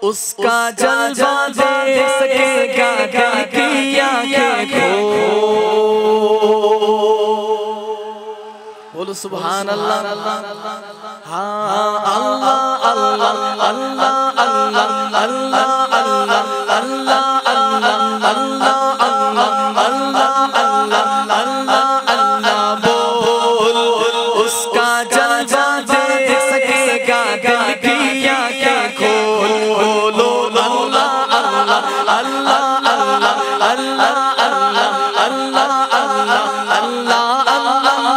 اس کا جلوہ دیکھ سکے گا دل کی آنکھیں کھول۔ بولو سبحان اللہ۔ ہاں اللہ اللہ اللہ اللہ اللہ اللہ اللہ اللہ اللہ اللہ اللہ بول۔ اس کا جلوہ دیکھ سکے گا دل کی آنکھیں کھول۔ بولو اللہ اللہ اللہ اللہ اللہ اللہ اللہ اللہ اللہ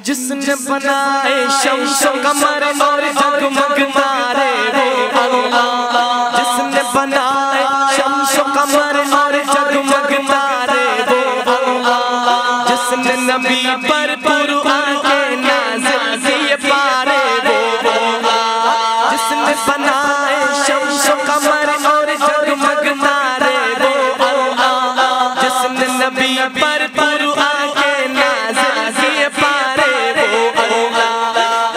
جس نے بنائے شمس و قمر اور جگمگ تارے وہ اللہ، جس نے بنائے شمس و قمر اور جگمگ تارے وہ اللہ، جس نے نبی پر قرآن کے نازل کیے پارے وہ اللہ، جس نے بنائے شمس و قمر اور جگمگ تارے وہ اللہ، جس نے نبی پر قرآن کے نازل کیے پارے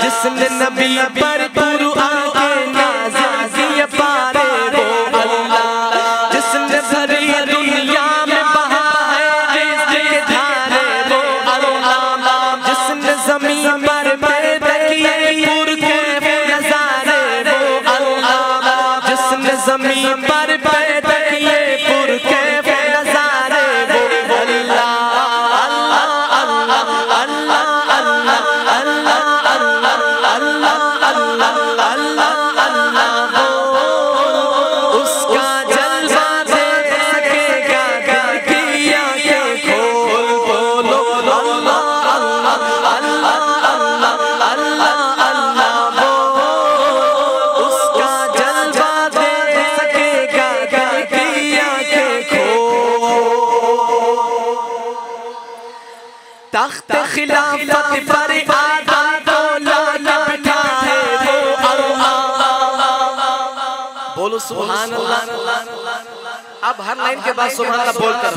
جس نے نبی پر قرآن کے نازل کیے پارے وہ اللہ، جس نے ساری دنیا میں بہائے عشق کے دھارے وہ اللہ، جس نے زمین پر پیدا کیے پرکیف نظارے وہ اللہ، جس نے زمین پر پیدا کیے پرکیف نظارے وہ اللہ، اللہ اللہ اللہ اللہ اللہ اس کا جلوہ دیکھ سکے گا دل کی آنکھیں کھول۔ بولو اللہ اللہ اللہ اللہ اللہ اللہ بول۔ اس کا جلوہ دیکھ سکے گا دل کی آنکھیں کھول۔ تخت خلافت پر بولو سبحان اللہ۔ اب ہر لائن کے بعد سبحان اللہ بول کر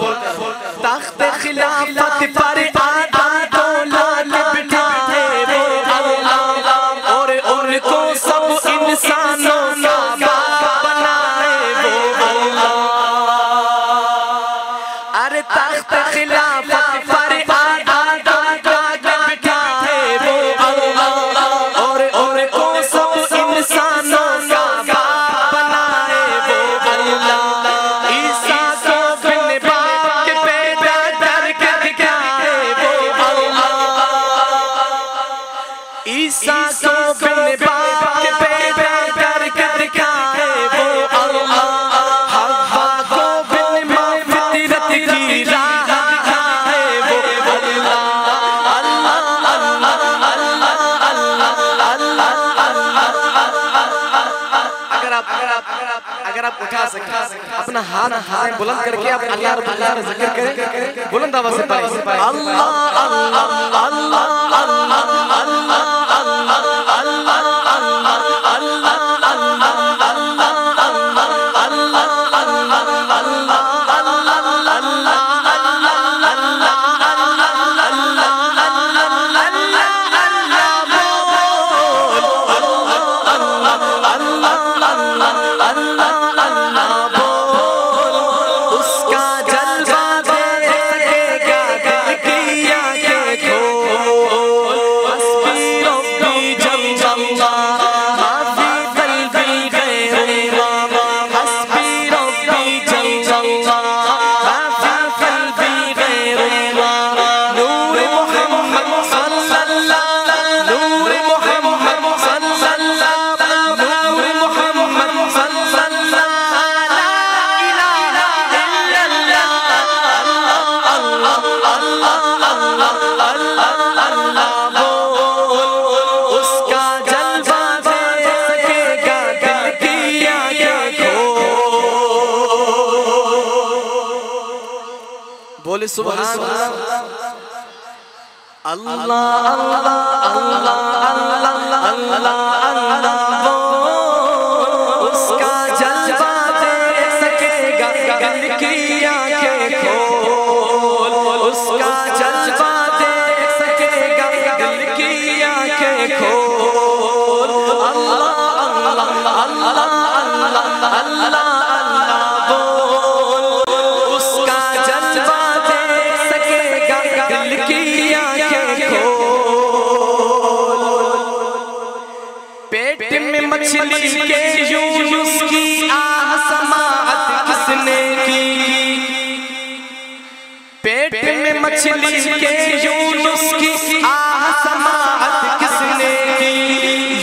تخت خلافت پر آدم اولاد بٹھائے وہ اللہ، اور ان کو سب انسانوں کا باپ بنائے وہ اللہ، ارے تخت خلافت پر آدم بٹھائے وہ اللہ، اور ان کو سب انسانوں کا عیسیٰ کو بن باپ کے پیدا کر کے دکھائے وہ اللہ، حوا کو بن ماں فطرت کی راہ دکھائے وہ اللہ، اللہ اللہ اللہ اللہ اللہ اللہ۔ اگر آپ اٹھا سکیں اپنا ہاتھ بلند کر کے اللہ رب اللہ کا ذکر کریں، بلند آواز سے پڑھیں اللہ اللہ اللہ اللہ اللہ بولے سبحان اللہ اللہ اللہ اللہ اللہ اللہ اس کا جلوہ دیکھ سکے گا دل کی آنکھیں کھول اس کا جلوہ دیکھ سکے گا دل کی آنکھیں کھول اللہ اللہ اللہ اللہ اللہ مچھلی کے یونس کی آہ سماعت کس نے کی پیٹ میں مچھلی کے یونس کی آہ سماعت کس نے کی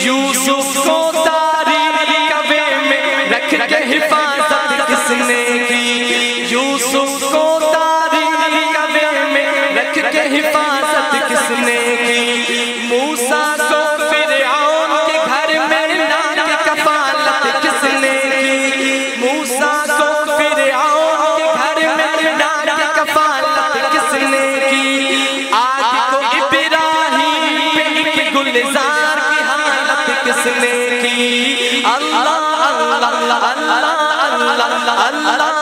یوسف کو تاریخ کوے میں رکھ کے حفاظت کس نے کی یوسف کو تاریخ کوے میں رکھ کے حفاظت کس نے کی موسیٰ کو فرعون کے گھر میں کس نے کی موسیٰ کو فرعون کے گھر میں ڈال کے کفالت کس نے کی آگ کو ابراہیم پہ ایک گلزار کی حالت کس نے کی اللہ اللہ اللہ اللہ اللہ اللہ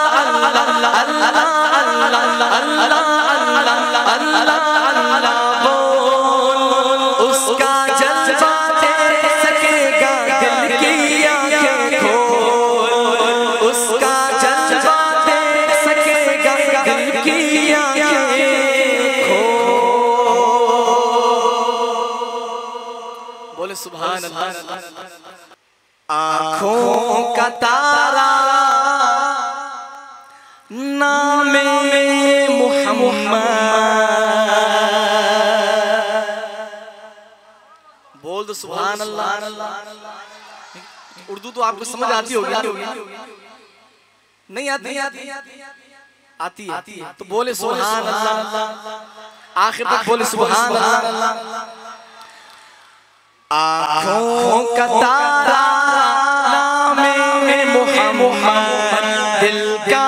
اللہ بول اس کا جلوہ دیکھ سکے گا دل کی آنکھیں کھول اس کا جلوہ دیکھ سکے گا دل کی آنکھیں کھول بولے سبحان اللہ آنکھوں کا تارا نام محمد بول دو سبحان اللہ اردو تو آپ کو سمجھ آتی ہوگی نہیں آتی ہے تو بولے سبحان اللہ آخر تک بولے سبحان اللہ آنکھوں کا تارا نام محمد دل کا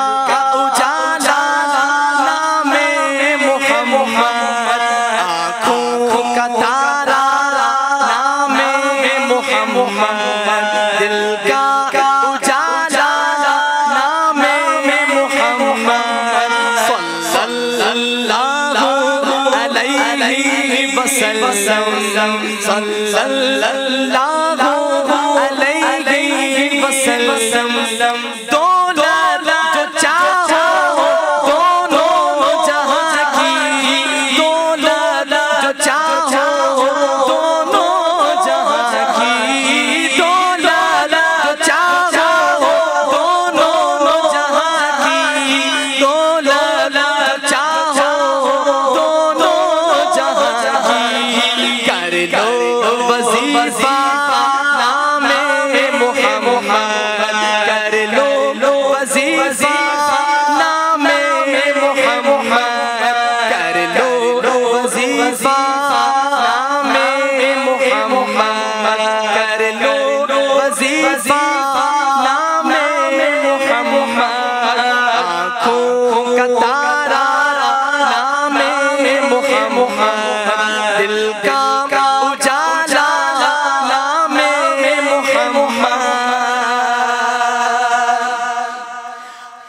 اجالا نام محمد آنکھوں کا تارا نام محمد دل کا اجالا نام محمد صلی اللہ علیہ وسلم صلی اللہ علیہ وسلم دولت جو چاہو دونوں جہاں کی دولت جو چاہو دونوں جہاں کی دولت جو چاہو دونوں جہاں کی دولت جو چاہو دونوں جہاں کی کر لو وظیفہ نام محمد کر لو وظیفہ نام محمد کر لو وظیفہ نام محمد کر لو وظیفہ نام محمد آنکھوں کا تارا نام محمد دل کا اجالا نام محمد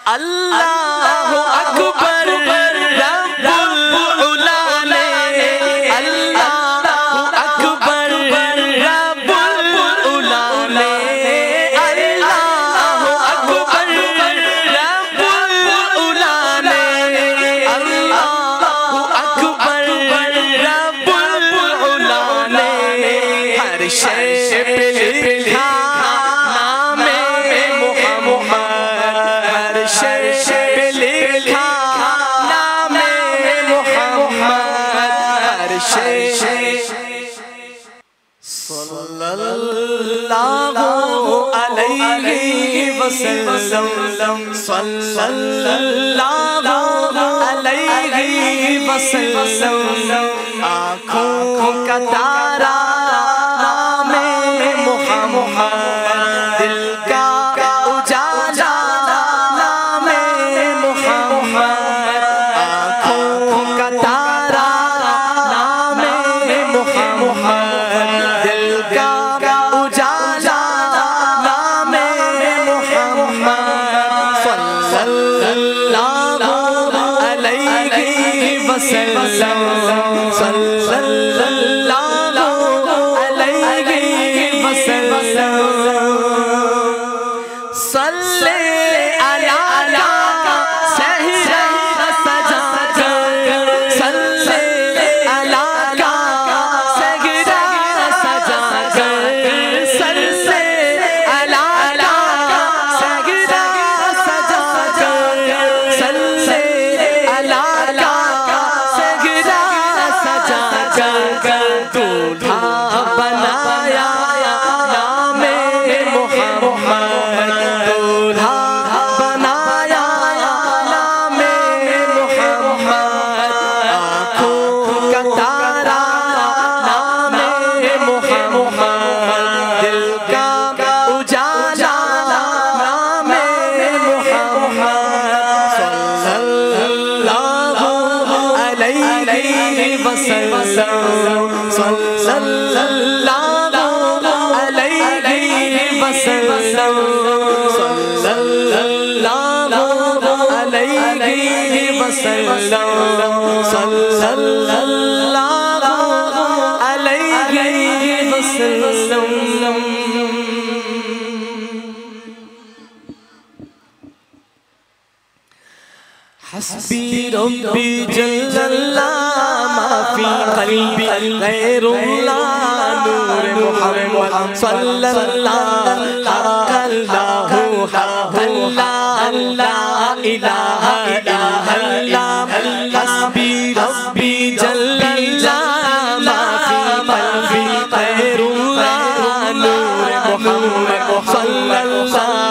اللہ اکبر رب العلا نے اللہ اکبر رب العلا نے اللہ اکبر رب العلا نے اللہ اکبر رب العلا نے ہر شے پہ لکھا نام محمد ہر شے پہ لکھا نام محمد ہر شے صلی اللہ علیہ وسلم صلی اللہ علیہ وسلم آنکھوں کا تارا نام محمد دل کا اجالا نام محمد آنکھوں حسبی ربی جل اللہ ما فی قلبی غیر اللہ نور محمد صلی اللہ اللہ لا الہ الا اللہ حسبی ربی جل اللہ ما فی قلبی غیر اللہ نور محمد صلی اللہ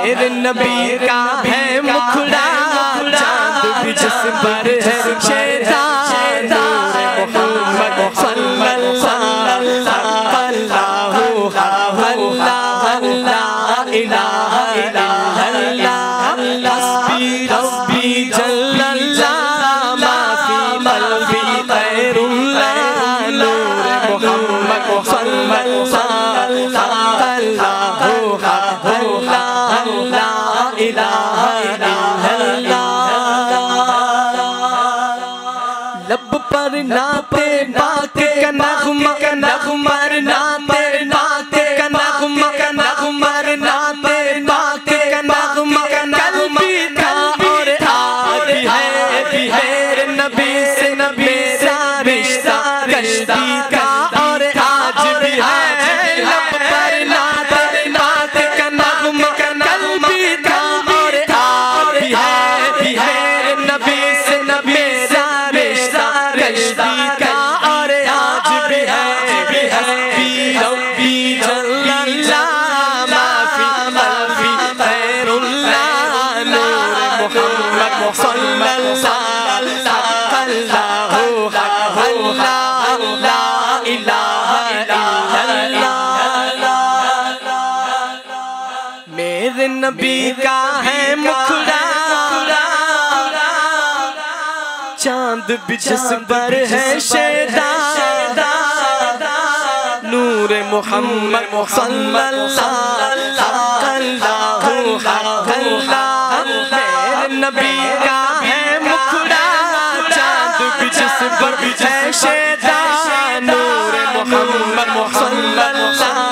میرے نبی کا ہے مکھڑا چاند بھی جس پر ہے شیطان محمد صلی اللہ لا الہ الا اللہ حسبی ربی جل اللہ ما فی قلبی غیر اللہ نور محمد صلی اللہ لب پر ناتے بات کا نغمہ نغمہ ناتے بات کا نغمہ نغمہ ناتے بات کا نغمہ قلبی کا اور آج بھی ہے نبی سے نبی سے رشتہ کشتی کا اور آج بھی ہے لب پر ناتے بات کا نغمہ قلبی کا اور آج بھی ہے نبی سے نبی میرے نبی کا ہے مکھڑا چاند بھی جس پر ہے شیطان نور محمد صلی اللہ میرے نبی کا ہے مکھڑا چاند بھی جس پر ہے شیطان نور محمد صلی اللہ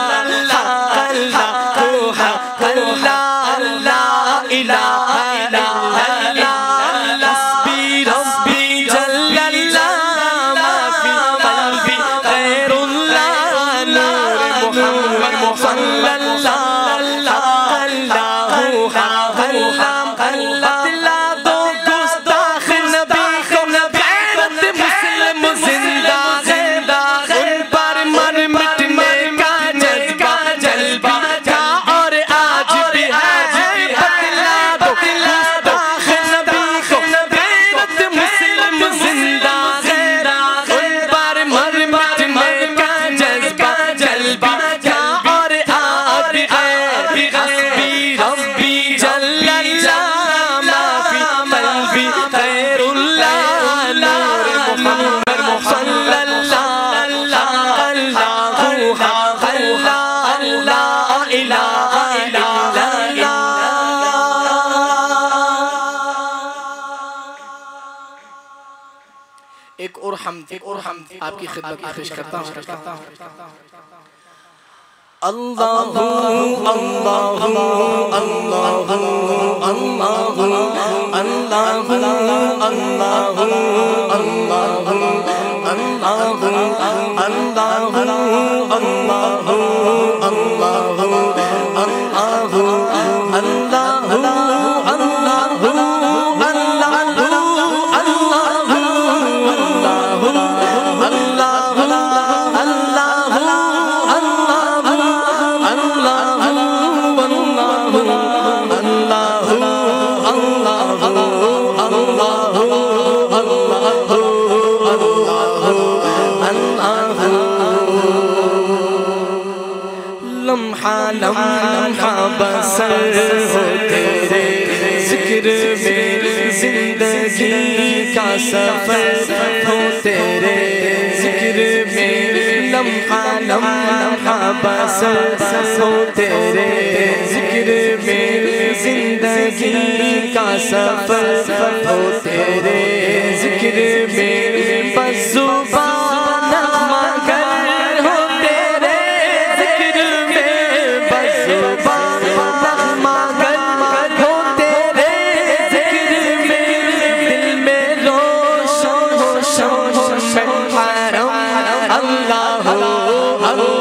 بتلا دو ایک اور حمد آپ کی خدمت میں پیش کرتا ہوں. اللہ اللہ اللہ اللہ اللہ اللہ لمحہ بسر ہو تیرے ذکر میں زندگی کا سفر ہو تیرے ذکر میں لمحہ بسر ہو تیرے ذکر میں زندگی کا سفر ہو تیرے ذکر میں بس زبان نغمہ گر ہو تیرے ذکر میں بس زبان نغمہ گر ہو تیرے ذکر میں دل میں روشن ہو شمع حرم اللہ اللہ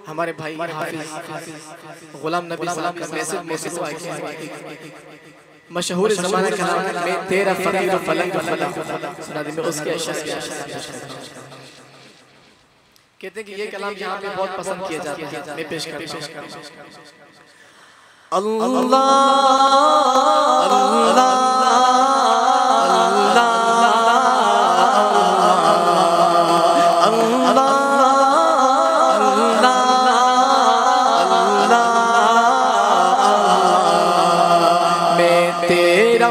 ہمارے بھائی حافظ غلام نبی صاحب کا میسج موسیقی مشہور زمانہ کلام میں تیرا فقیر و فلنگ و فلنگ سنا دی میں اس کے اشیاء کہتے ہیں کہ یہ کلام یہاں پہ بہت پسند کیا جاتا ہے. میں پیش کرتا ہوں. اللہ اللہ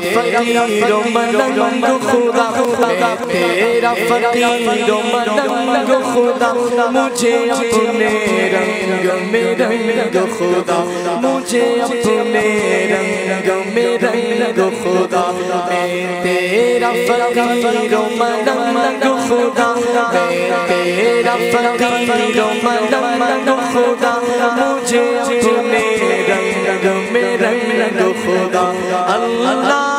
فقیر و ملنگ خدا میں تیرا فقیر و ملنگ خدا مجھے اپنے رنگ میں رنگ خدا مجھے اپنے رنگ میں رنگ خدا میں تیرا فقیر و ملنگ خدا میں تیرا فقیر و ملنگ خدا مجھے اپنے رنگ میں رنگ خدا. اللہ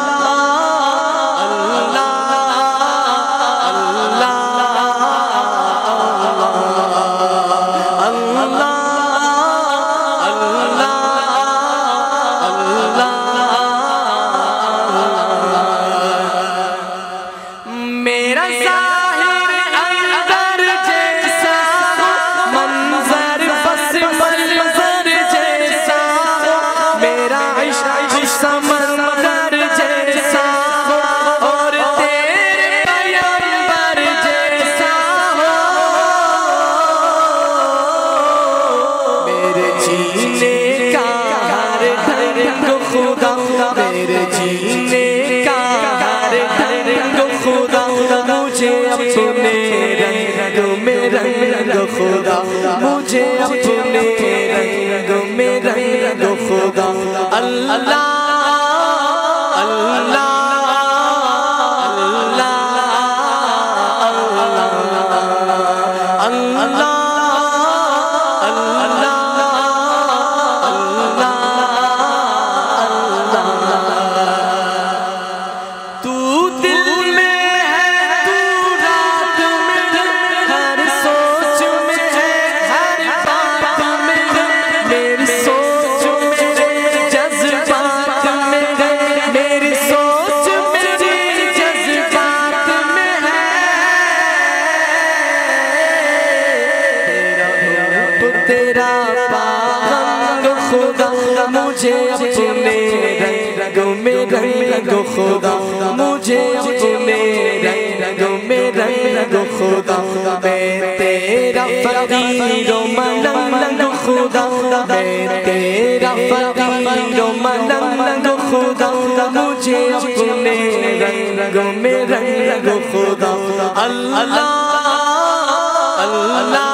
سمندر تیرا پابند خدا مجھے اپنے رنگوں میں رنگ خدا مجھے اپنے رنگوں میں رنگ خدا میں تیرا فقیر و ملنگ خدا میں تیرا فقیر و ملنگ خدا مجھے اپنے رنگوں میں رنگ خدا اللہ اللہ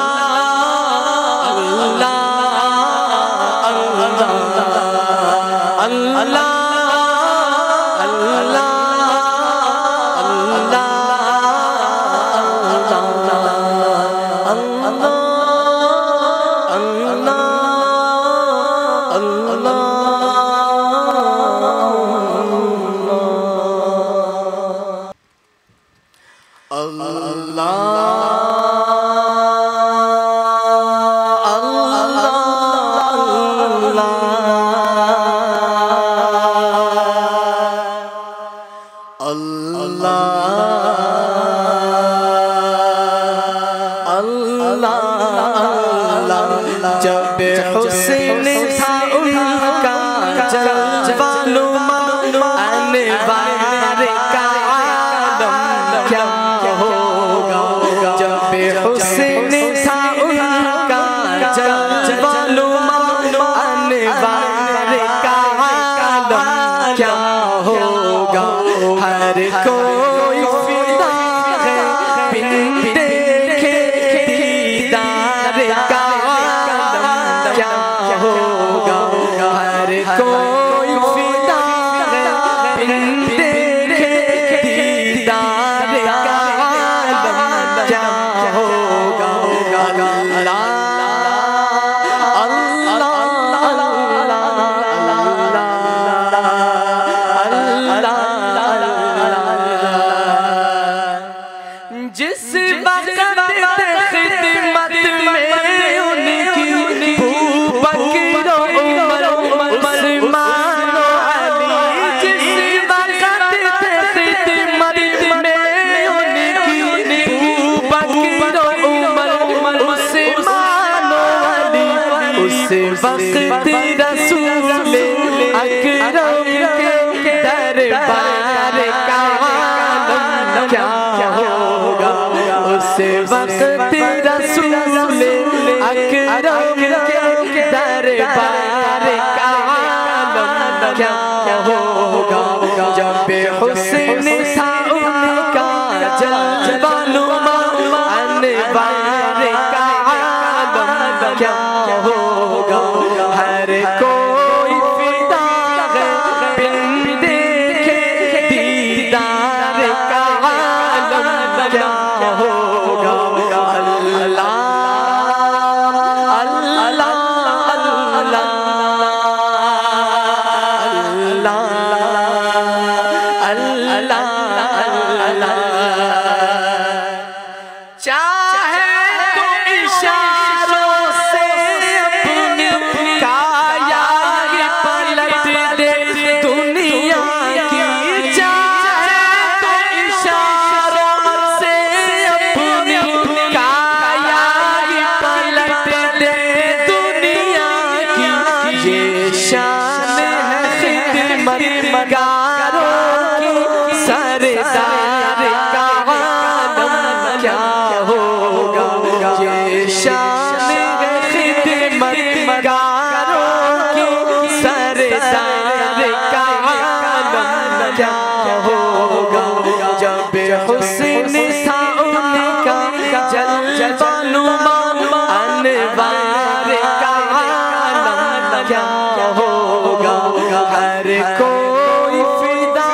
جب حسین تھا ان کا جلوہ نما انوار کا عالم کیا ہوگا جب حسین تھا ان کا جلوہ نما انوار کا عالم کیا ہوگا ہر کوئی فدا ہے بن دیکھے دیدار کا کوئی فدا ہے بن دیکھے دیدار کا عالم کیا ہوگا اللہ جس وقت خدمت میں ان کی بکر عمر عثمان و علی جس وقت خدمت میں ان کی بکر عمر عثمان و علی اس وقت رسول اکرم کے دربار کا عالم کیا ہوگا اس وقت رسول اکرم کے دربار کا عالم کیا ہوگا جب حسین تھا ان کا جلوہ نما انوار کا عالم کیا ہوگا ہر کوئی فدا ہے بن دیکھے دیدار کا عالم کیا ہوگا اللہ جب حسین تھا ان کا جلوہ نما انوار کا عالم کیا ہوگا ہر کوئی فدا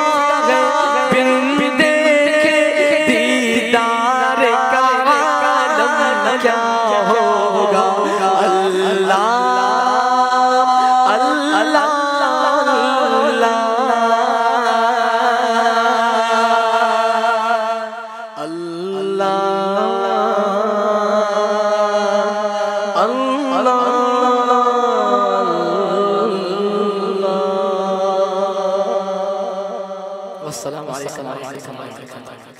ہے بن دیکھے دیدار کا عالم کیا ہوگا اللہ والسلام علیکم ورحمۃ اللہ وبرکاتہ.